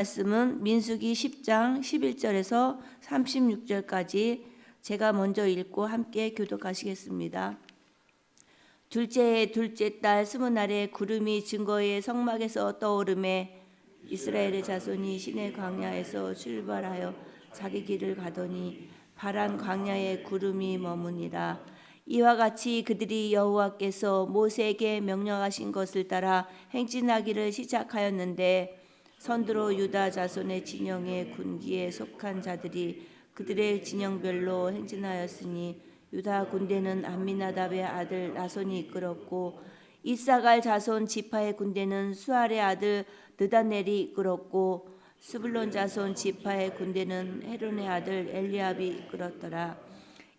말씀은 민수기 10장 11절에서 36절까지 제가 먼저 읽고 함께 교독하시겠습니다. 둘째 딸 스무 날에 구름이 증거의 성막에서 떠오르매 이스라엘의 자손이 시내 광야에서 출발하여 자기 길을 가더니 파란 광야에 구름이 머무니라. 이와 같이 그들이 여호와께서 모세에게 명령하신 것을 따라 행진하기를 시작하였는데 선두로 유다 자손의 진영의 군기에 속한 자들이 그들의 진영별로 행진하였으니 유다 군대는 암미나답의 아들 나손이 이끌었고 이사갈 자손 지파의 군대는 수알의 아들 느다넬이 이끌었고 스불론 자손 지파의 군대는 헤론의 아들 엘리압이 이끌었더라.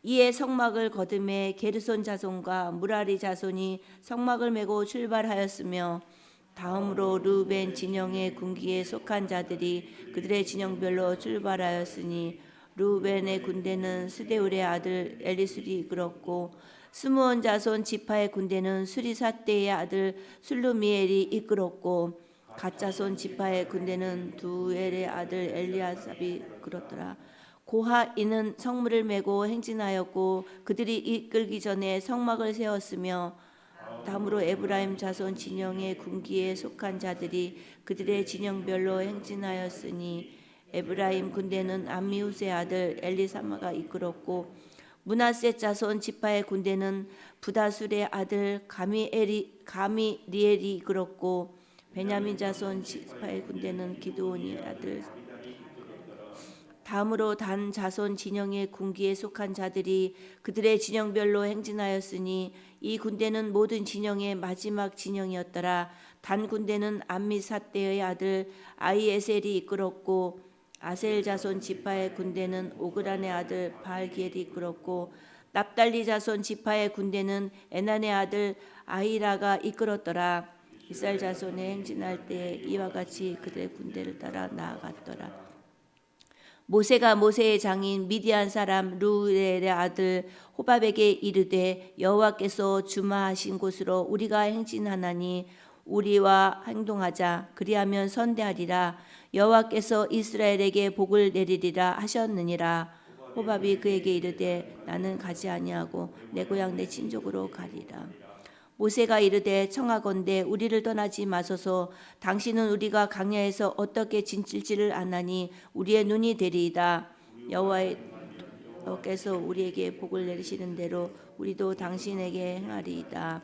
이에 성막을 거듭해 게르손 자손과 무라리 자손이 성막을 메고 출발하였으며 다음으로 르우벤 진영의 군기에 속한 자들이 그들의 진영별로 출발하였으니 르우벤의 군대는 스데울의 아들 엘리술이 이끌었고 스므온 자손 지파의 군대는 수리사떼의 아들 술루미엘이 이끌었고 갓 자손 지파의 군대는 두엘의 아들 엘리아삽이 이끌었더라. 고핫인은 성문을 메고 행진하였고 그들이 이끌기 전에 성막을 세웠으며 다음으로 에브라임 자손 진영의 군기에 속한 자들이 그들의 진영별로 행진하였으니 에브라임 군대는 암미우스의 아들 엘리사마가 이끌었고 므낫세 자손 지파의 군대는 부다술의 아들 가미리엘이 이끌었고 베냐민 자손 지파의 군대는 기드온의 아들 다음으로 단 자손 진영의 군기에 속한 자들이 그들의 진영별로 행진하였으니 이 군대는 모든 진영의 마지막 진영이었더라. 단 군대는 암미사떼의 아들 아이에셀이 이끌었고 아셀 자손 지파의 군대는 오그란의 아들 바알기엘이 이끌었고 납달리 자손 지파의 군대는 에난의 아들 아히라가 이끌었더라. 이스라엘 자손의 행진할 때 이와 같이 그들의 군대를 따라 나아갔더라. 모세가 모세의 장인 미디안 사람 르우엘의 아들 호밥에게 이르되 여호와께서 주마하신 곳으로 우리가 행진하나니 우리와 행동하자. 그리하면 선대하리라. 여호와께서 이스라엘에게 복을 내리리라 하셨느니라. 호밥이 그에게 이르되 나는 가지 아니하고 내 고향 내 친족으로 가리라. 모세가 이르되 청하건대 우리를 떠나지 마소서. 당신은 우리가 광야에서 어떻게 지칠지를 아나니 우리의 눈이 되리이다. 여호와께서 우리에게 복을 내리시는 대로 우리도 당신에게 행하리이다.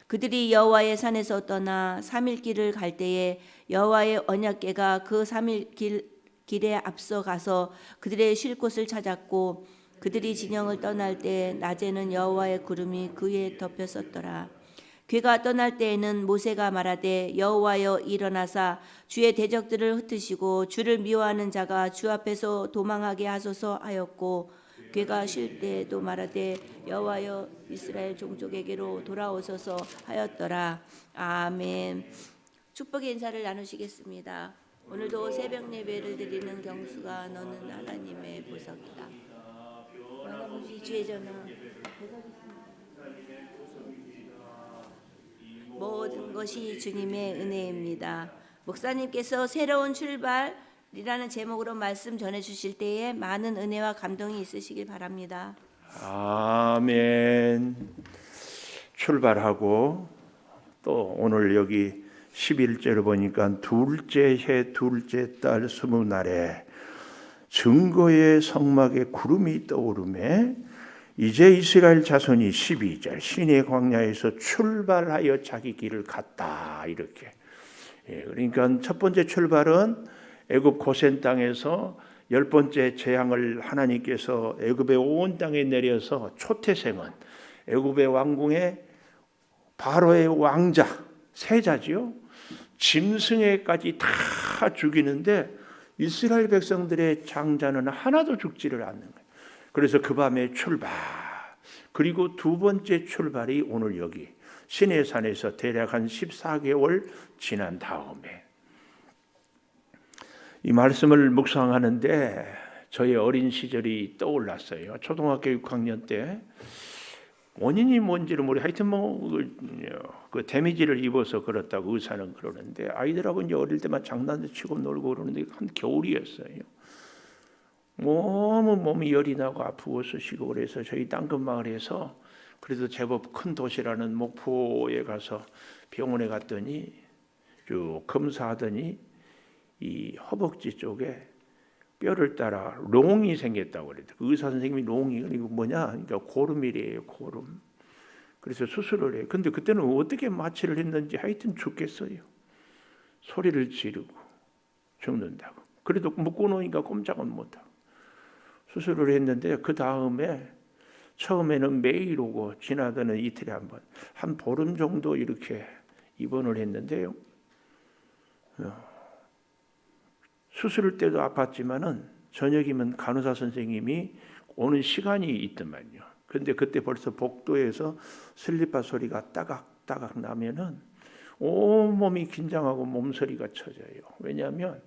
그들이 여호와의 산에서 떠나 3일 길을 갈 때에 여호와의 언약궤가 그 3일 길에 앞서 가서 그들의 쉴 곳을 찾았고 그들이 진영을 떠날 때 낮에는 여호와의 구름이 그 위에 덮였었더라. 궤가 떠날 때에는 모세가 말하되 여호와여 일어나사 주의 대적들을 흩으시고 주를 미워하는 자가 주 앞에서 도망하게 하소서 하였고 궤가 쉴 때에도 말하되 여호와여 이스라엘 종족에게로 돌아오소서 하였더라. 아멘. 축복의 인사를 나누시겠습니다. 오늘도 새벽 예배를 드리는 경수가 너는 하나님의 보석이다. 아버지 주의 전하 모든 것이 주님의 은혜입니다. 목사님께서 새로운 출발이라는 제목으로 말씀 전해주실 때에 많은 은혜와 감동이 있으시길 바랍니다. 아멘. 출발하고 또 오늘 여기 11절을 보니까 둘째 해 둘째 달 스무 날에 증거의 성막에 구름이 떠오르매 이제 이스라엘 자손이 12절 시내 광야에서 출발하여 자기 길을 갔다 이렇게. 그러니까 첫 번째 출발은 애굽 고센 땅에서 10번째 재앙을 하나님께서 애굽의 온 땅에 내려서 초태생은 애굽의 왕궁의 바로의 왕자 세자지요. 짐승에까지 다 죽이는데 이스라엘 백성들의 장자는 하나도 죽지를 않는 거예요. 그래서 그 밤에 출발. 그리고 두 번째 출발이 오늘 여기 시내산에서 대략 한 14개월 지난 다음에 이 말씀을 묵상하는데 저의 어린 시절이 떠올랐어요. 초등학교 6학년 때 원인이 뭔지를 모르. 하여튼 그 데미지를 입어서 그렇다고 의사는 그러는데 아이들하고 이제 어릴 때만 장난도 치고 놀고 그러는데 한 겨울이었어요. 너무 몸이 열이 나고 아프고 쑤시고 그래서 저희 땅끝 마을에서 그래도 제법 큰 도시라는 목포에 가서 병원에 갔더니 쭉 검사하더니 이 허벅지 쪽에 뼈를 따라 롱이 생겼다고 그랬대요. 의사 선생님이 롱이 이거 뭐냐? 그러니까 고름이래요, 고름. 그래서 수술을 해요. 근데 그때는 어떻게 마취를 했는지 하여튼 죽겠어요. 소리를 지르고 죽는다고. 그래도 묶고 놓으니까 꼼짝은 못하고 수술을 했는데 그 다음에 처음에는 매일 오고 지나더니 이틀에 한 보름 정도 이렇게 입원을 했는데요. 수술할 때도 아팠지만은 저녁이면 간호사 선생님이 오는 시간이 있더만요. 근데 그때 벌써 복도에서 슬리퍼 소리가 따각따각 나면은 온몸이 긴장하고 몸서리가 쳐져요. 왜냐하면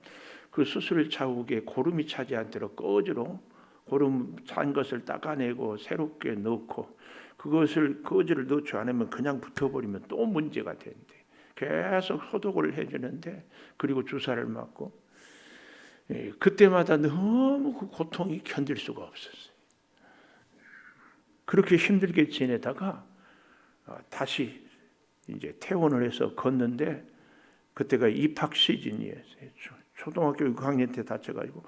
그 수술 자국에 고름이 차지 않도록 거즈로 고름 찬 것을 닦아내고 새롭게 넣고 그것을 거즈를 넣지 않으면 그냥 붙어버리면 또 문제가 되는데 계속 소독을 해주는데 그리고 주사를 맞고 그때마다 너무 그 고통이 견딜 수가 없었어요. 그렇게 힘들게 지내다가 다시 이제 퇴원을 해서 걷는데 그때가 입학 시즌이었어요. 초등학교 6학년 때 다쳐가지고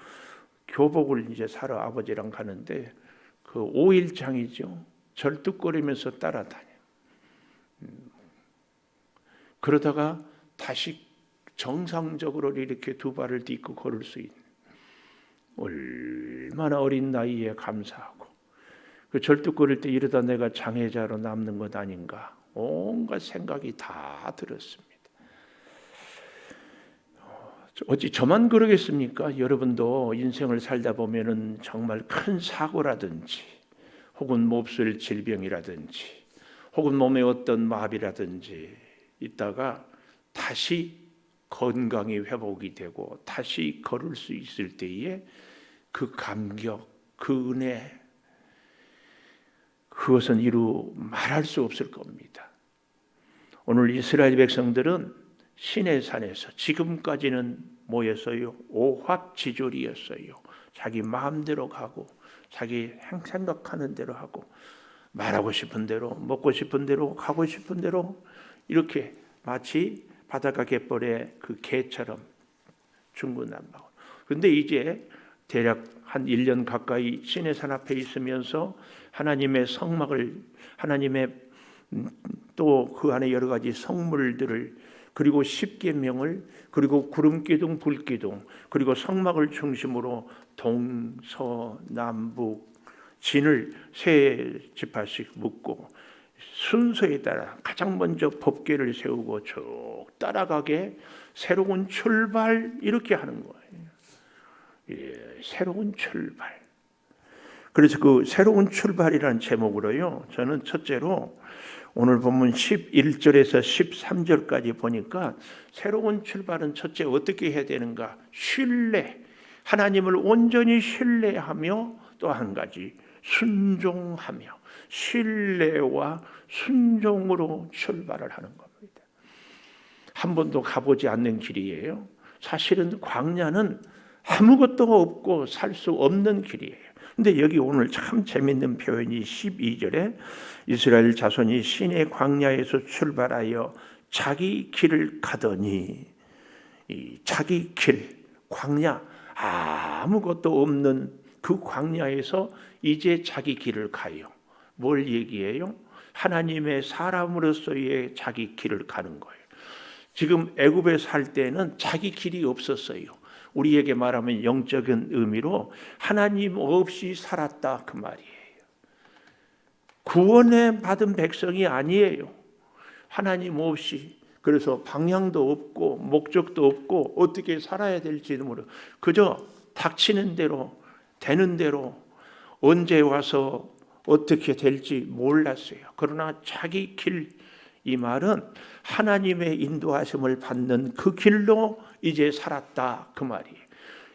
교복을 이제 사러 아버지랑 가는데 그 5일장이죠. 절뚝거리면서 따라다녀. 그러다가 다시 정상적으로 이렇게 두 발을 딛고 걸을 수 있는 얼마나 어린 나이에 감사하고 그 절뚝거릴 때 이러다 내가 장애자로 남는 것 아닌가 온갖 생각이 다 들었습니다. 어찌 저만 그러겠습니까? 여러분도 인생을 살다 보면은 정말 큰 사고라든지 혹은 몹쓸 질병이라든지 혹은 몸에 어떤 마비라든지 있다가 다시 건강이 회복이 되고 다시 걸을 수 있을 때에 그 감격, 그 은혜 그것은 이루 말할 수 없을 겁니다. 오늘 이스라엘 백성들은 시내산에서 지금까지는 뭐였어요? 오합지졸이었어요. 자기 마음대로 가고 자기 생각하는 대로 하고 말하고 싶은 대로 먹고 싶은 대로 가고 싶은 대로 이렇게 마치 바닷가 갯벌의 그 개처럼 중구난방으로. 그런데 이제 대략 한 1년 가까이 시내산 앞에 있으면서 하나님의 성막을 하나님의 또 그 안에 여러 가지 성물들을 그리고 십계명을 그리고 구름기둥 불기둥 그리고 성막을 중심으로 동서남북 진을 세 지파씩 묶고 순서에 따라 가장 먼저 법궤를 세우고 쭉 따라가게 새로운 출발 이렇게 하는 거예요. 새로운 출발. 그래서 그 새로운 출발이라는 제목으로요. 저는 첫째로 오늘 본문 11절에서 13절까지 보니까 새로운 출발은 첫째 어떻게 해야 되는가? 신뢰. 하나님을 온전히 신뢰하며 또 한 가지 순종하며 신뢰와 순종으로 출발을 하는 겁니다. 한 번도 가보지 않는 길이에요. 사실은 광야는 아무것도 없고 살 수 없는 길이에요. 근데 여기 오늘 참 재밌는 표현이 12절에 이스라엘 자손이 시내 광야에서 출발하여 자기 길을 가더니 이 자기 길, 광야 아무것도 없는 그 광야에서 이제 자기 길을 가요. 뭘 얘기해요? 하나님의 사람으로서의 자기 길을 가는 거예요. 지금 애굽에 살 때는 자기 길이 없었어요. 우리에게 말하면 영적인 의미로 하나님 없이 살았다 그 말이에요. 구원에 받은 백성이 아니에요. 하나님 없이. 그래서 방향도 없고 목적도 없고 어떻게 살아야 될지도 모르고 그저 닥치는 대로 되는 대로 언제 와서 어떻게 될지 몰랐어요. 그러나 자기 길, 이 말은 하나님의 인도하심을 받는 그 길로 이제 살았다 그 말이에요.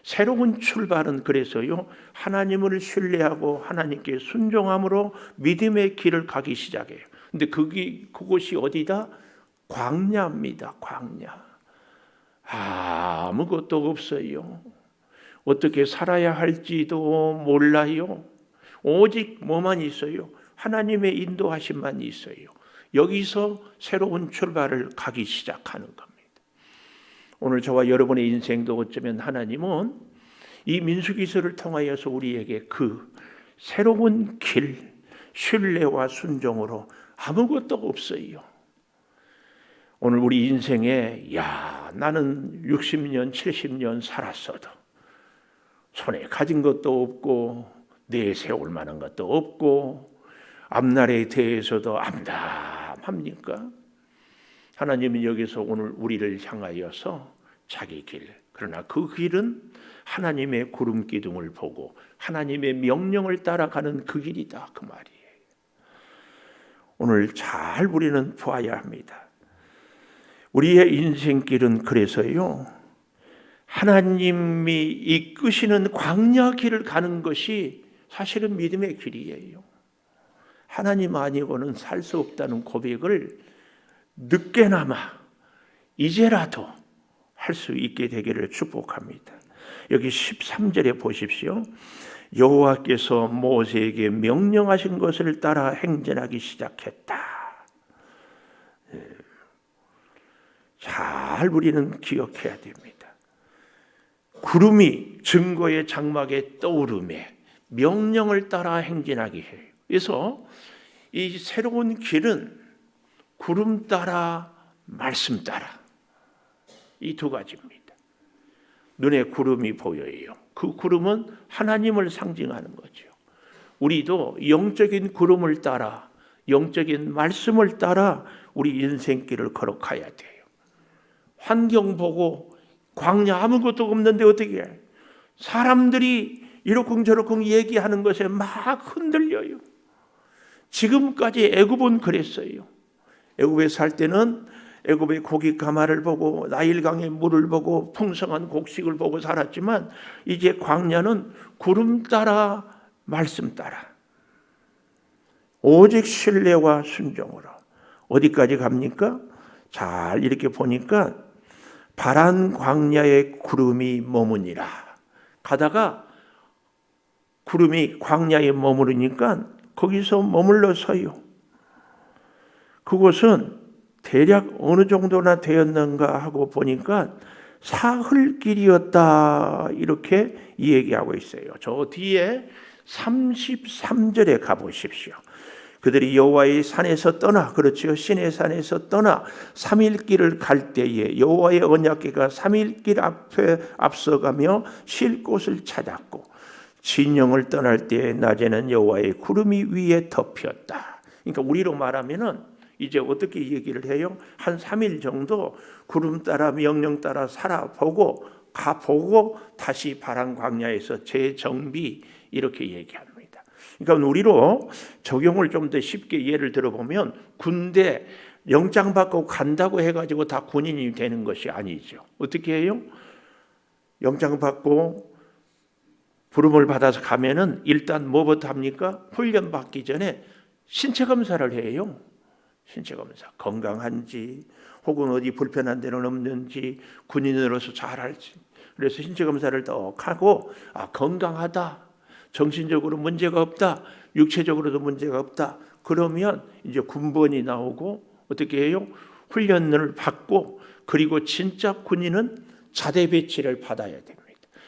새로운 출발은 그래서요, 하나님을 신뢰하고 하나님께 순종함으로 믿음의 길을 가기 시작해요. 근데 그곳이 어디다? 광야입니다. 광야. 아무것도 없어요. 어떻게 살아야 할지도 몰라요. 오직 뭐만 있어요? 하나님의 인도하심만 있어요. 여기서 새로운 출발을 가기 시작하는 겁니다. 오늘 저와 여러분의 인생도 어쩌면 하나님은 이 민수기서를 통하여서 우리에게 그 새로운 길, 신뢰와 순종으로 아무것도 없어요. 오늘 우리 인생에 나는 60년, 70년 살았어도 손에 가진 것도 없고 내세울 만한 것도 없고 앞날에 대해서도 암담합니까? 하나님은 여기서 오늘 우리를 향하여서 자기 길, 그러나 그 길은 하나님의 구름 기둥을 보고 하나님의 명령을 따라가는 그 길이다, 그 말이에요. 오늘 잘 우리는 보아야 합니다. 우리의 인생길은 그래서요, 하나님이 이끄시는 광야 길을 가는 것이 사실은 믿음의 길이에요. 하나님 아니고는 살 수 없다는 고백을 늦게나마 이제라도 할 수 있게 되기를 축복합니다. 여기 13절에 보십시오. 여호와께서 모세에게 명령하신 것을 따라 행진하기 시작했다. 잘 우리는 기억해야 됩니다. 구름이 증거의 장막에 떠오르며 명령을 따라 행진하게 해요. 그래서 이 새로운 길은 구름 따라 말씀 따라, 이 두 가지입니다. 눈에 구름이 보여요. 그 구름은 하나님을 상징하는 거죠. 우리도 영적인 구름을 따라, 영적인 말씀을 따라 우리 인생길을 걸어가야 돼요. 환경 보고 광야 아무것도 없는데 어떻게 해? 사람들이 이러쿵저러쿵 얘기하는 것에 막 흔들려요. 지금까지 애굽은 그랬어요. 애굽에 살 때는 애굽의 고기 가마를 보고 나일강의 물을 보고 풍성한 곡식을 보고 살았지만 이제 광야는 구름 따라 말씀 따라 오직 신뢰와 순종으로 어디까지 갑니까? 잘 이렇게 보니까 바란 광야에 구름이 머무니라. 가다가 구름이 광야에 머무르니까 거기서 머물러 서요. 그곳은 대략 어느 정도나 되었는가 하고 보니까 사흘길이었다, 이렇게 얘기하고 있어요. 저 뒤에 33절에 가보십시오. 그들이 여호와의 산에서 떠나, 그렇지요, 시내 산에서 떠나 3일 길을 갈 때에 여호와의 언약궤가 3일 길 앞에 앞서가며 쉴 곳을 찾았고 진영을 떠날 때에 낮에는 여호와의 구름이 위에 덮였다. 그러니까 우리로 말하면은 이제 어떻게 얘기를 해요? 한 3일 정도 구름 따라 명령 따라 살아보고 가보고 다시 바란 광야에서 재정비, 이렇게 얘기합니다. 그러니까 우리로 적용을 좀 더 쉽게 예를 들어보면 군대 영장 받고 간다고 해가지고 다 군인이 되는 것이 아니죠. 어떻게 해요? 영장 받고 부름을 받아서 가면은 일단 뭐부터 합니까? 훈련 받기 전에 신체 검사를 해요. 신체 검사, 건강한지 혹은 어디 불편한 데는 없는지, 군인으로서 잘할지. 그래서 신체 검사를 딱 하고 건강하다, 정신적으로 문제가 없다, 육체적으로도 문제가 없다, 그러면 이제 군번이 나오고 어떻게 해요? 훈련을 받고, 그리고 진짜 군인은 자대 배치를 받아야 됩니다.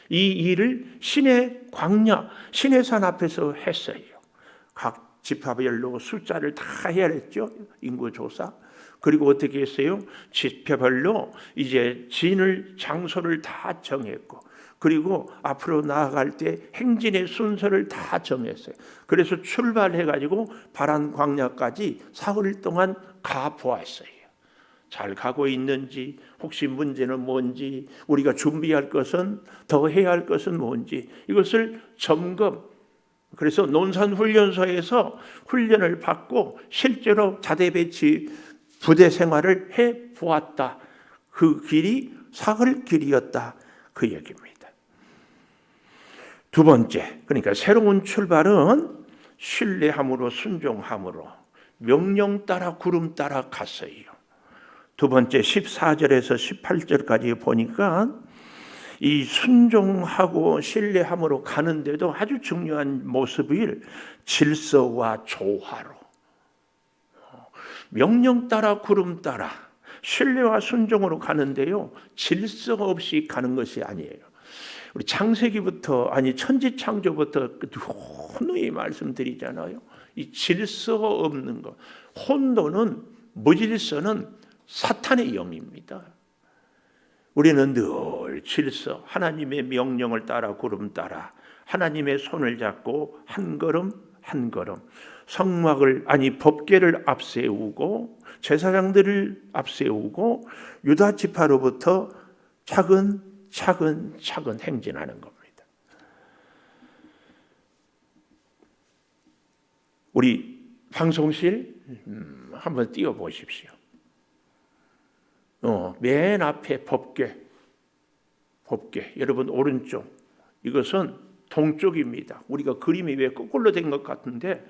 이 일을 시내 광야, 시내산 앞에서 했어요. 각 지파별로 숫자를 다 해야 했죠. 인구 조사. 그리고 어떻게 했어요? 지파별로 이제 진을, 장소를 다 정했고, 그리고 앞으로 나아갈 때 행진의 순서를 다 정했어요. 그래서 출발해가지고 바란 광야까지 사흘 동안 가보았어요. 잘 가고 있는지, 혹시 문제는 뭔지, 우리가 준비할 것은, 더 해야 할 것은 뭔지, 이것을 점검. 그래서 논산훈련소에서 훈련을 받고 실제로 자대 배치 부대 생활을 해보았다. 그 길이 사흘 길이었다, 그 얘기입니다. 두 번째, 그러니까 새로운 출발은 신뢰함으로 순종함으로 명령 따라 구름 따라 갔어요. 두 번째 14절에서 18절까지 보니까 이 순종하고 신뢰함으로 가는데도 아주 중요한 모습일 질서와 조화로 명령 따라 구름 따라 신뢰와 순종으로 가는데요, 질서 없이 가는 것이 아니에요. 우리 창세기부터 천지창조부터 누누이 말씀드리잖아요. 이 질서 없는 것, 혼돈은 무질서는 사탄의 영입니다. 우리는 늘 질서, 하나님의 명령을 따라 구름 따라 하나님의 손을 잡고 한 걸음 한 걸음 법궤를 앞세우고 제사장들을 앞세우고 유다 지파로부터 차근차근 행진하는 겁니다. 우리 방송실 한번 띄워 보십시오. 맨 앞에 법궤, 여러분 오른쪽, 이것은 동쪽입니다. 우리가 그림이 왜 거꾸로 된 것 같은데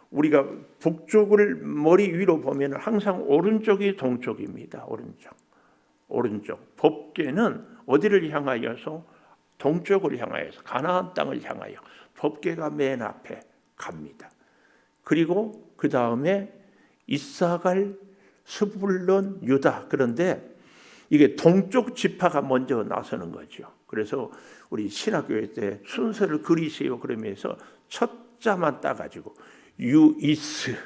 우리가 북쪽을 머리 위로 보면 항상 오른쪽이 동쪽입니다. 오른쪽. 법궤는 어디를 향하여서? 동쪽을 향하여서 가나안 땅을 향하여 법궤가 맨 앞에 갑니다. 그리고 그 다음에 이사갈, 스불론, 유다. 그런데 이게 동쪽 지파가 먼저 나서는 거죠. 그래서 우리 신학교회 때 순서를 그리세요 그러면서 첫 자만 따가지고 유이스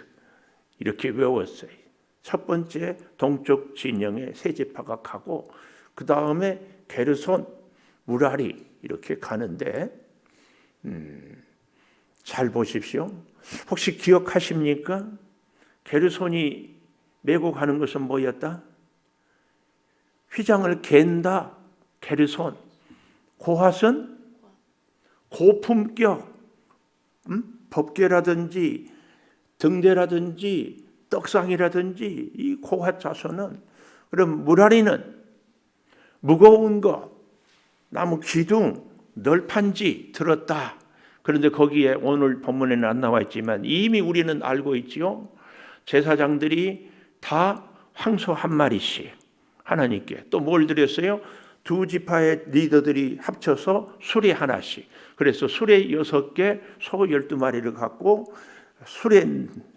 이렇게 외웠어요. 첫 번째 동쪽 진영에 세 지파가 가고 그 다음에 게르손, 무라리 이렇게 가는데 잘 보십시오. 혹시 기억하십니까? 게르손이 메고 가는 것은 뭐였다? 휘장을 갠다. 게르손. 고핫은 고품격, 법궤라든지 등대라든지 떡상이라든지 이 고핫 자손은, 그럼 무라리는 무거운 거, 나무 기둥, 널판지 들었다. 그런데 거기에 오늘 본문에는 안 나와 있지만 이미 우리는 알고 있지요. 제사장들이 다 황소 한 마리씩 하나님께, 또 뭘 드렸어요? 두 지파의 리더들이 합쳐서 수레 하나씩. 그래서 수레 6개, 소 12마리를 갖고 수레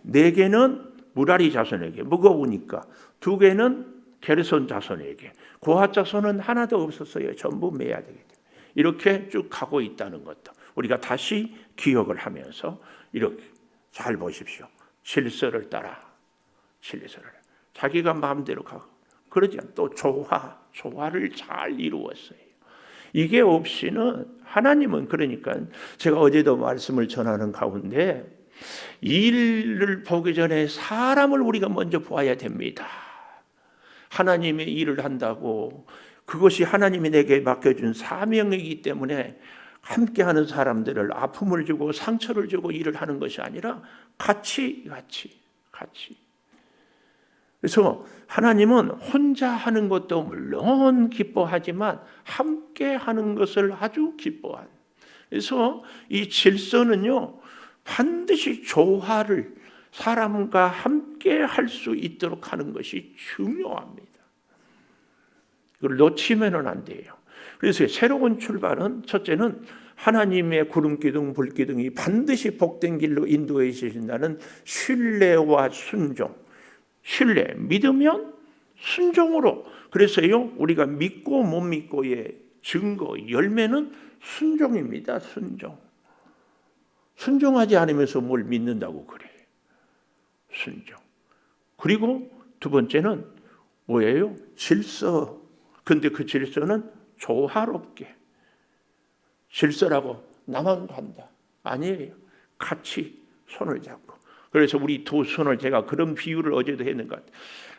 4개는 무라리 자손에게, 무거우니까 2개는 게르손 자손에게, 고핫 자손은 하나도 없었어요. 전부 매야 되기 때문에. 이렇게 쭉 가고 있다는 것도 우리가 다시 기억을 하면서 이렇게 잘 보십시오. 질서를 따라 자기가 마음대로 가고, 그러지 않아. 또 조화를 잘 이루었어요. 이게 없이는, 하나님은 그러니까 제가 어제도 말씀을 전하는 가운데 일을 보기 전에 사람을 우리가 먼저 보아야 됩니다. 하나님의 일을 한다고 그것이 하나님이 내게 맡겨준 사명이기 때문에 함께하는 사람들을 아픔을 주고 상처를 주고 일을 하는 것이 아니라 같이. 그래서 하나님은 혼자 하는 것도 물론 기뻐하지만 함께 하는 것을 아주 기뻐한. 그래서 이 질서는요, 반드시 조화를 사람과 함께 할 수 있도록 하는 것이 중요합니다. 이걸 놓치면 안 돼요. 그래서 새로운 출발은, 첫째는 하나님의 구름기둥, 불기둥이 반드시 복된 길로 인도해 주신다는 신뢰와 순종. 신뢰, 믿으면 순종으로. 그래서요, 우리가 믿고 못 믿고의 증거, 열매는 순종입니다. 순종하지 않으면서 뭘 믿는다고 그래. 순종. 그리고 두 번째는 뭐예요? 질서. 근데 그 질서는 조화롭게. 질서라고 나만 간다. 아니에요. 같이 손을 잡고. 그래서 우리 두 손을, 제가 그런 비유를 어제도 했는 것 같아요.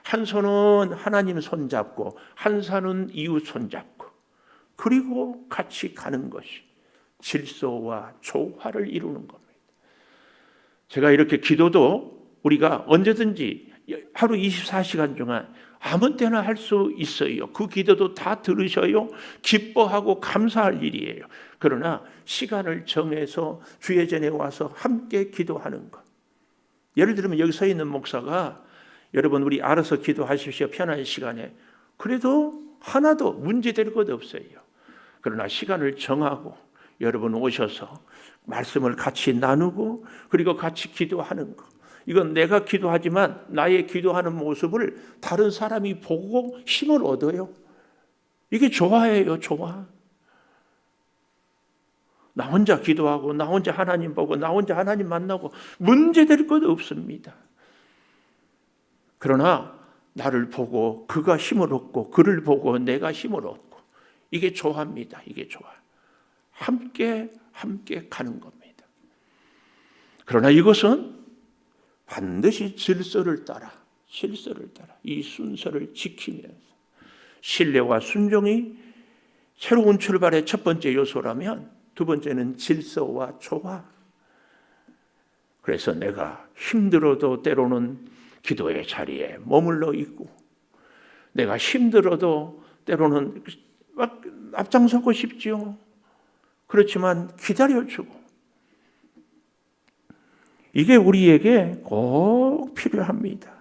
한 손은 하나님 손 잡고 한 손은 이웃 손 잡고, 그리고 같이 가는 것이 질서와 조화를 이루는 겁니다. 제가 이렇게 기도도 우리가 언제든지 하루 24시간 동안 아무 때나 할 수 있어요. 그 기도도 다 들으셔요. 기뻐하고 감사할 일이에요. 그러나 시간을 정해서 주의 전에 와서 함께 기도하는 것. 예를 들면 여기 서 있는 목사가 여러분 우리 알아서 기도하십시오. 편한 시간에. 그래도 하나도 문제될 것 없어요. 그러나 시간을 정하고 여러분 오셔서 말씀을 같이 나누고 그리고 같이 기도하는 것. 이건 내가 기도하지만 나의 기도하는 모습을 다른 사람이 보고 힘을 얻어요. 이게 좋아해요, 좋아. 나 혼자 기도하고 나 혼자 하나님 보고 나 혼자 하나님 만나고 문제될 것 없습니다. 그러나 나를 보고 그가 힘을 얻고 그를 보고 내가 힘을 얻고 이게 좋아합니다. 이게 좋아. 함께 가는 겁니다. 그러나 이것은 반드시 질서를 따라 이 순서를 지키면서 신뢰와 순종이 새로운 출발의 첫 번째 요소라면 두 번째는 질서와 조화. 그래서 내가 힘들어도 때로는 기도의 자리에 머물러 있고 내가 힘들어도 때로는 막 앞장서고 싶지요. 그렇지만 기다려주고 이게 우리에게 꼭 필요합니다.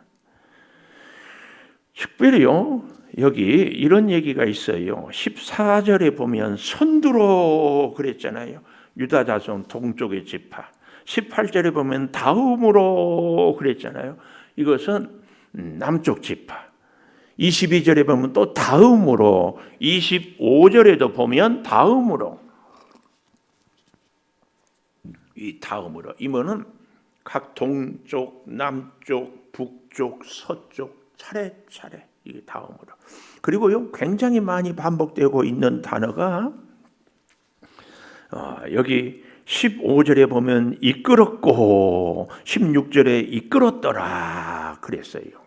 특별히요. 여기 이런 얘기가 있어요. 14절에 보면 선두로 그랬잖아요. 유다 자손 동쪽의 지파. 18절에 보면 다음으로 그랬잖아요. 이것은 남쪽 지파. 22절에 보면 또 다음으로, 25절에도 보면 다음으로. 이 다음으로. 이거는 각 동쪽, 남쪽, 북쪽, 서쪽 차례차례 이게 다음으로. 그리고요 굉장히 많이 반복되고 있는 단어가 여기 15절에 보면 이끌었고 16절에 이끌었더라 그랬어요.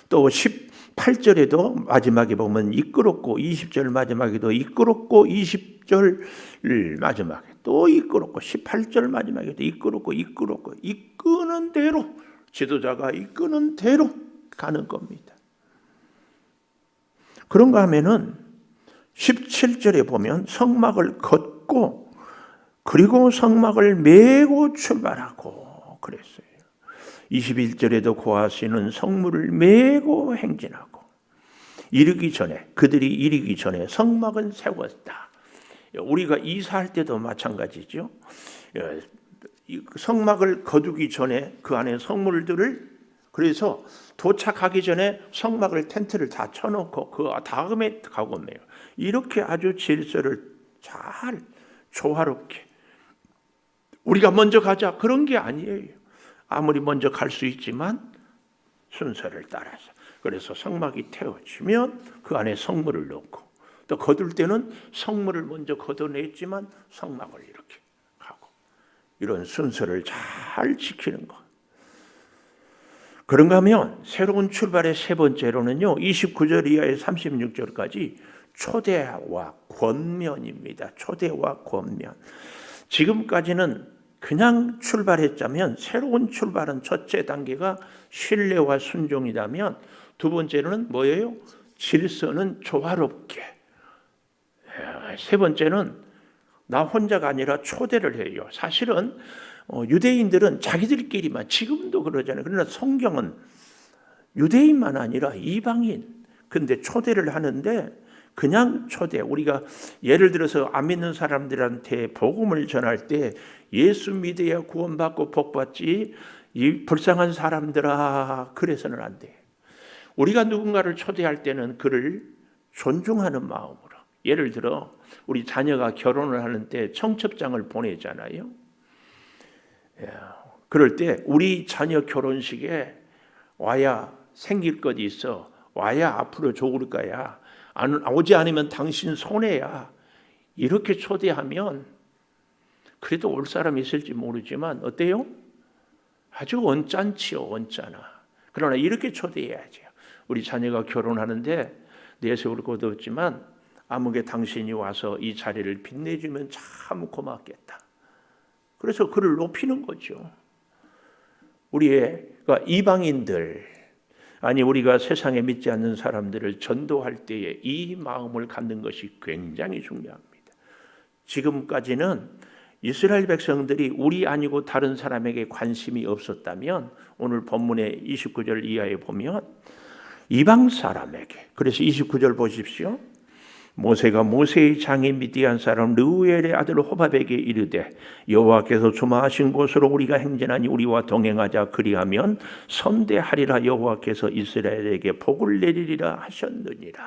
또 18절에도 마지막에 보면 이끌었고 20절 마지막에도 이끌었고 20절 마지막에 또 이끌었고 18절 마지막에도 이끌었고 이끄는 대로 지도자가 이끄는 대로 가는 겁니다. 그런가 하면은 17절에 보면 성막을 걷고 그리고 성막을 메고 출발하고 그랬어요. 21절에도 고하시는 성물을 메고 행진하고 그들이 이르기 전에 성막은 세웠다. 우리가 이사할 때도 마찬가지죠. 성막을 거두기 전에 그 안에 성물들을 그래서 도착하기 전에 성막을 텐트를 다 쳐놓고 그 다음에 가고 매요. 이렇게 아주 질서를 잘 조화롭게 우리가 먼저 가자 그런 게 아니에요. 아무리 먼저 갈 수 있지만 순서를 따라서 그래서 성막이 태워지면 그 안에 성물을 넣고 또 거둘 때는 성물을 먼저 걷어냈지만 성막을 이렇게 가고 이런 순서를 잘 지키는 것. 그런가 하면 새로운 출발의 세 번째로는요. 29절 이하의 36절까지 초대와 권면입니다. 초대와 권면. 지금까지는 그냥 출발했자면 새로운 출발은 첫째 단계가 신뢰와 순종이라면 두 번째는 뭐예요? 질서는 조화롭게. 세 번째는 나 혼자가 아니라 초대를 해요. 사실은 유대인들은 자기들끼리만 지금도 그러잖아요. 그러나 성경은 유대인만 아니라 이방인 근데 초대를 하는데 그냥 초대 우리가 예를 들어서 안 믿는 사람들한테 복음을 전할 때 예수 믿어야 구원받고 복받지 이 불쌍한 사람들아 그래서는 안 돼. 우리가 누군가를 초대할 때는 그를 존중하는 마음으로 예를 들어 우리 자녀가 결혼을 하는데 청첩장을 보내잖아요. 그럴 때 우리 자녀 결혼식에 와야 생길 것이 있어 와야 앞으로 좋을 거야. 오지 않으면 당신 손해야. 이렇게 초대하면 그래도 올 사람이 있을지 모르지만 어때요? 아주 언짢지요. 언짢아. 그러나 이렇게 초대해야죠. 우리 자녀가 결혼하는데 내세울 것도 없지만 아무개 당신이 와서 이 자리를 빛내주면 참 고맙겠다. 그래서 그를 높이는 거죠. 우리의 이방인들 아니 우리가 세상에 믿지 않는 사람들을 전도할 때에 이 마음을 갖는 것이 굉장히 중요합니다. 지금까지는 이스라엘 백성들이 우리 아니고 다른 사람에게 관심이 없었다면 오늘 본문의 29절 이하에 보면 이방 사람에게, 그래서 29절 보십시오. 모세가 모세의 장인 미디안 사람 르우엘의 아들 호밥에게 이르되 여호와께서 조마하신 곳으로 우리가 행진하니 우리와 동행하자. 그리하면 선대하리라. 여호와께서 이스라엘에게 복을 내리리라 하셨느니라.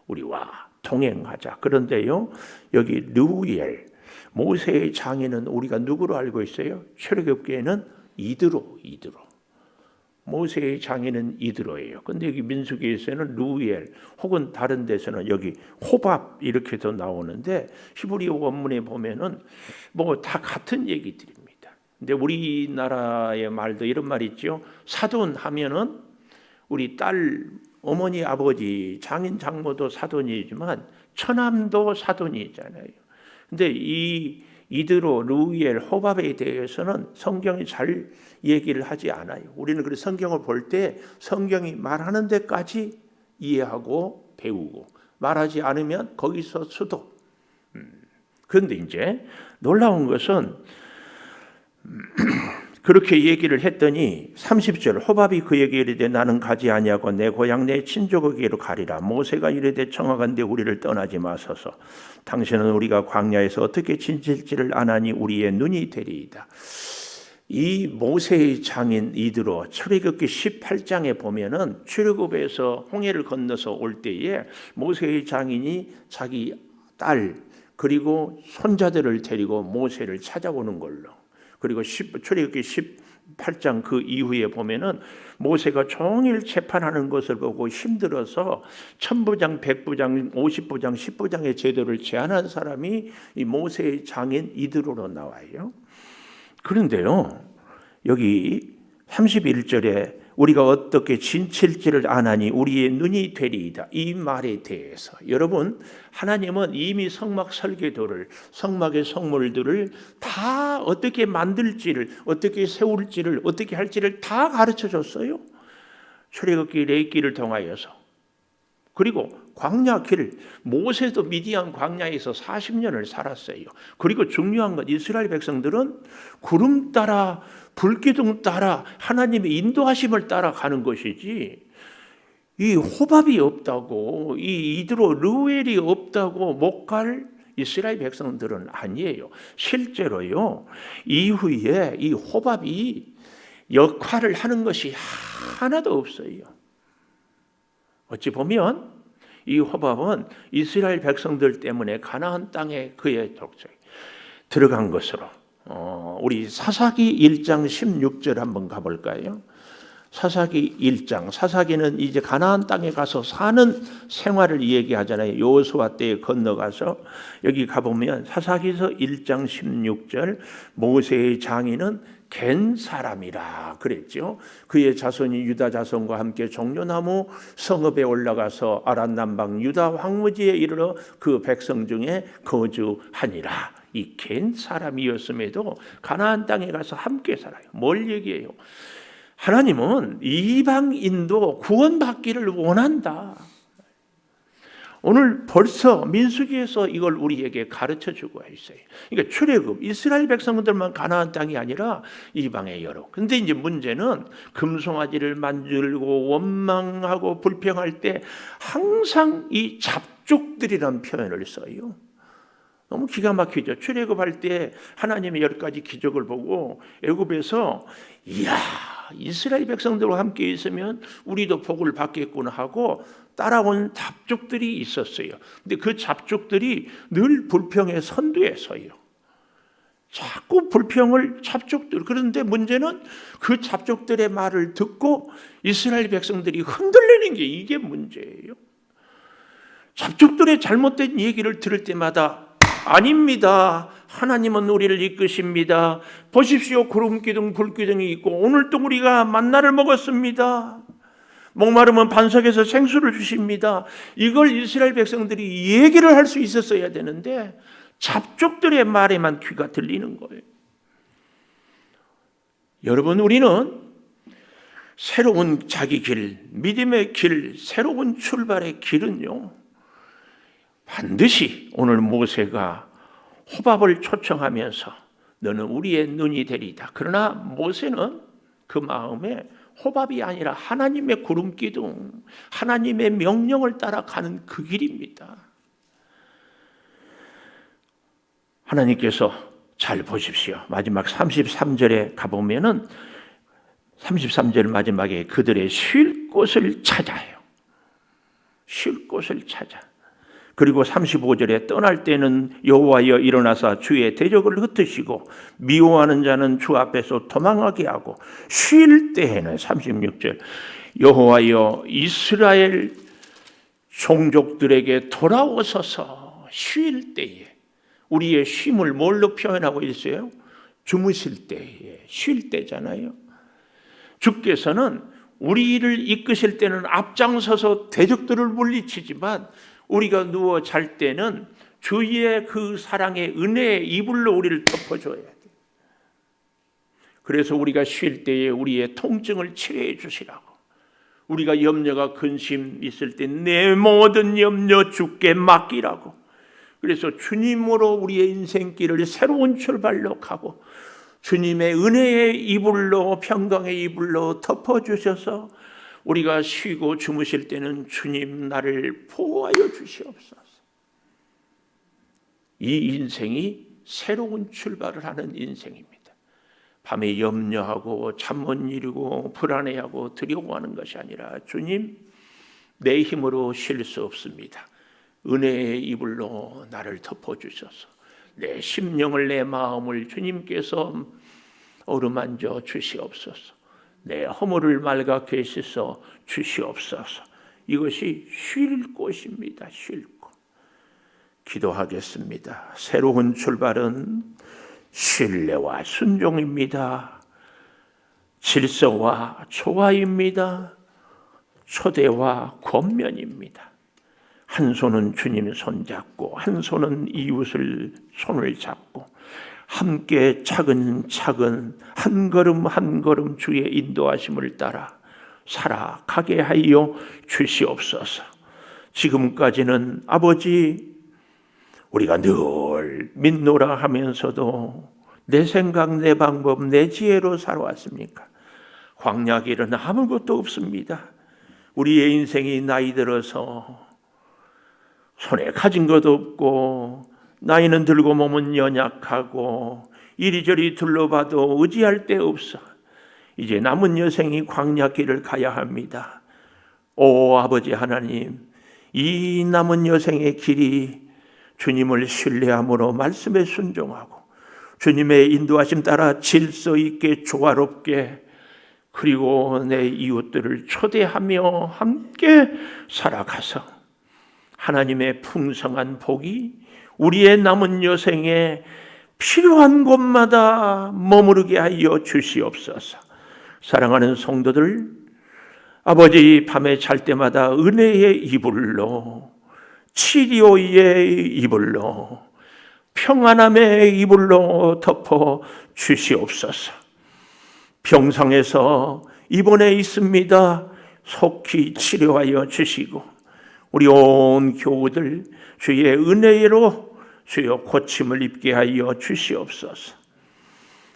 우리와 동행하자. 그런데요, 여기 르우엘 모세의 장인은 우리가 누구로 알고 있어요? 출애굽기에는 이드로. 모세의 장인은 이드로예요. 근데 여기 민수기에서는 르우엘 혹은 다른 데서는 여기 호밥 이렇게도 나오는데 히브리어 원문에 보면은 뭐 다 같은 얘기들입니다. 근데 우리나라의 말도 이런 말 있죠. 사돈 하면은 우리 딸 어머니 아버지 장인 장모도 사돈이지만 처남도 사돈이잖아요. 근데 이 이드로, 르우엘, 호밥에 대해서는 성경이 잘 얘기를 하지 않아요. 우리는 그래서 성경을 볼 때 성경이 말하는 데까지 이해하고 배우고 말하지 않으면 거기서 수도. 그런데 이제 놀라운 것은 그렇게 얘기를 했더니 30절 호밥이 그에게 이르되 나는 가지 아니하고 내 고향 내 친족에게로 가리라. 모세가 이르되 청하건대 우리를 떠나지 마소서. 당신은 우리가 광야에서 어떻게 지칠지를 아나니 우리의 눈이 되리이다. 이 모세의 장인 이드로 출애굽기 18장에 보면은 출애굽에서 홍해를 건너서 올 때에 모세의 장인이 자기 딸 그리고 손자들을 데리고 모세를 찾아오는 걸로. 그리고 출애굽기 18장 그 이후에 보면은 모세가 종일 재판하는 것을 보고 힘들어서 1000부장, 100부장, 50부장, 10부장의 제도를 제안한 사람이 이 모세의 장인 이드로로 나와요. 그런데요, 여기 31절에 우리가 어떻게 진칠지를 아나니 우리의 눈이 되리이다. 이 말에 대해서 여러분, 하나님은 이미 성막 설계도를, 성막의 성물들을 다 어떻게 만들지를, 어떻게 세울지를, 어떻게 할지를 다 가르쳐 줬어요. 출애굽기 레위기를 통하여서. 그리고 광야길, 모세도 미디안 광야에서 40년을 살았어요. 그리고 중요한 건 이스라엘 백성들은 구름 따라 불기둥 따라 하나님의 인도하심을 따라 가는 것이지 이 호밥이 없다고 이 이드로 르우엘이 없다고 못 갈 이스라엘 백성들은 아니에요. 실제로요, 이후에 이 호밥이 역할을 하는 것이 하나도 없어요. 어찌 보면 이 호밥은 이스라엘 백성들 때문에 가나안 땅에 그의 독자에 들어간 것으로 우리 사사기 1장 16절 한번 가볼까요? 사사기 1장. 사사기는 이제 가나안 땅에 가서 사는 생활을 얘기하잖아요. 여호수아 때에 건너가서 여기 가보면 사사기서 1장 16절 모세의 장인은 겐 사람이라 그랬죠. 그의 자손이 유다 자손과 함께 종려나무 성읍에 올라가서 아란 남방 유다 황무지에 이르러 그 백성 중에 거주하니라. 이 겐 사람이었음에도 가나안 땅에 가서 함께 살아요. 뭘 얘기해요? 하나님은 이방인도 구원받기를 원한다. 오늘 벌써 민수기에서 이걸 우리에게 가르쳐주고 있어요. 그러니까 출애굽 이스라엘 백성들만 가나안 땅이 아니라 이방의 여러. 근데 이제 문제는 금송아지를 만들고 원망하고 불평할 때 항상 이 잡족들이라는 표현을 써요. 너무 기가 막히죠. 출애굽할 때 하나님의 10가지 기적을 보고 애굽에서 이야, 이스라엘 백성들과 함께 있으면 우리도 복을 받겠구나 하고 따라온 잡족들이 있었어요. 근데 그 잡족들이 늘 불평의 선두에 서요. 자꾸 불평을 잡족들. 그런데 문제는 그 잡족들의 말을 듣고 이스라엘 백성들이 흔들리는 게 이게 문제예요. 잡족들의 잘못된 얘기를 들을 때마다 아닙니다. 하나님은 우리를 이끄십니다. 보십시오. 구름기둥 불기둥이 있고 오늘 또 우리가 만나를 먹었습니다. 목마르면 반석에서 생수를 주십니다. 이걸 이스라엘 백성들이 얘기를 할 수 있었어야 되는데 잡족들의 말에만 귀가 들리는 거예요. 여러분, 우리는 새로운 자기 길, 믿음의 길, 새로운 출발의 길은요, 반드시 오늘 모세가 호밥을 초청하면서 너는 우리의 눈이 되리다. 그러나 모세는 그 마음에 호밥이 아니라 하나님의 구름 기둥, 하나님의 명령을 따라가는 그 길입니다. 하나님께서 잘 보십시오. 마지막 33절에 가보면은 33절 마지막에 그들의 쉴 곳을 찾아요. 쉴 곳을 찾아. 그리고 35절에 떠날 때는 여호와여 일어나사 주의 대적을 흩으시고 미워하는 자는 주 앞에서 도망하게 하고 쉴 때에는 36절 여호와여 이스라엘 종족들에게 돌아오소서. 쉴 때에 우리의 쉼을 뭘로 표현하고 있어요? 주무실 때에 쉴 때잖아요. 주께서는 우리를 이끄실 때는 앞장서서 대적들을 물리치지만 우리가 누워 잘 때는 주의 그 사랑의 은혜의 이불로 우리를 덮어줘야 돼요. 그래서 우리가 쉴 때에 우리의 통증을 치료해 주시라고. 우리가 염려가 근심 있을 때 내 모든 염려 주께 맡기라고. 그래서 주님으로 우리의 인생길을 새로운 출발로 가고 주님의 은혜의 이불로 평강의 이불로 덮어주셔서 우리가 쉬고 주무실 때는 주님 나를 보호하여 주시옵소서. 이 인생이 새로운 출발을 하는 인생입니다. 밤에 염려하고 잠 못 이루고 불안해하고 두려워하는 것이 아니라 주님 내 힘으로 쉴 수 없습니다. 은혜의 이불로 나를 덮어주셔서 내 심령을 내 마음을 주님께서 어루만져 주시옵소서. 내 허물을 맑게 씻어 주시옵소서. 이것이 쉴 곳입니다. 쉴 곳. 기도하겠습니다. 새로운 출발은 신뢰와 순종입니다. 질서와 조화입니다. 초대와 권면입니다. 한 손은 주님 손잡고 한 손은 이웃을 손을 잡고 함께 차근차근 한 걸음 한 걸음 주의 인도하심을 따라 살아가게 하여 주시옵소서. 지금까지는 아버지 우리가 늘 믿노라 하면서도 내 생각 내 방법 내 지혜로 살아왔습니까? 광야길은 아무것도 없습니다. 우리의 인생이 나이 들어서 손에 가진 것도 없고 나이는 들고 몸은 연약하고 이리저리 둘러봐도 의지할 데 없어. 이제 남은 여생이 광야길을 가야 합니다. 오 아버지 하나님, 이 남은 여생의 길이 주님을 신뢰함으로 말씀에 순종하고 주님의 인도하심 따라 질서 있게 조화롭게 그리고 내 이웃들을 초대하며 함께 살아가서 하나님의 풍성한 복이 우리의 남은 여생에 필요한 곳마다 머무르게 하여 주시옵소서. 사랑하는 성도들, 아버지 밤에 잘 때마다 은혜의 이불로 치료의 이불로 평안함의 이불로 덮어 주시옵소서. 병상에서 입원해 있습니다. 속히 치료하여 주시고 우리 온 교우들 주의 은혜로 주여 고침을 입게 하여 주시옵소서.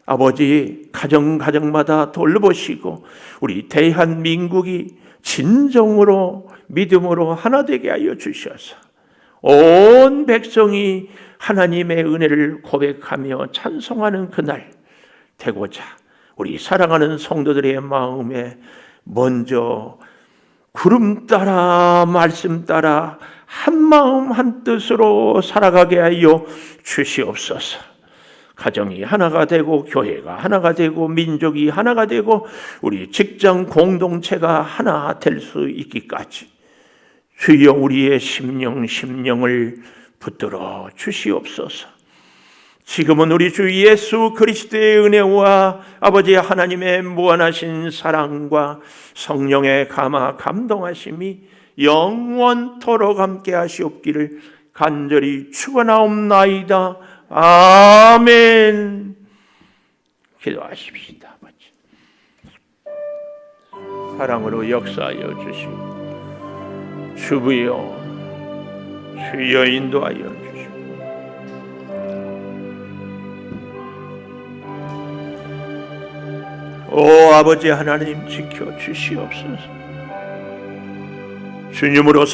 아버지 가정마다 돌보시고 우리 대한민국이 진정으로 믿음으로 하나 되게 하여 주셔서 온 백성이 하나님의 은혜를 고백하며 찬송하는 그날 되고자 우리 사랑하는 성도들의 마음에 먼저 구름 따라 말씀 따라 한 마음 한 뜻으로 살아가게 하여 주시옵소서. 가정이 하나가 되고 교회가 하나가 되고 민족이 하나가 되고 우리 직장 공동체가 하나 될 수 있기까지 주여 우리의 심령을 붙들어 주시옵소서. 지금은 우리 주 예수 그리스도의 은혜와 아버지 하나님의 무한하신 사랑과 성령의 감화 감동하심이 영원토록 함께 하시옵기를 간절히 축원하옵나이다. 아멘. 기도하십시다. 아버지. 사랑으로 역사하여 주시고 주부여 주여 인도하여 주시고 오 아버지 하나님 지켜 주시옵소서. 주님으로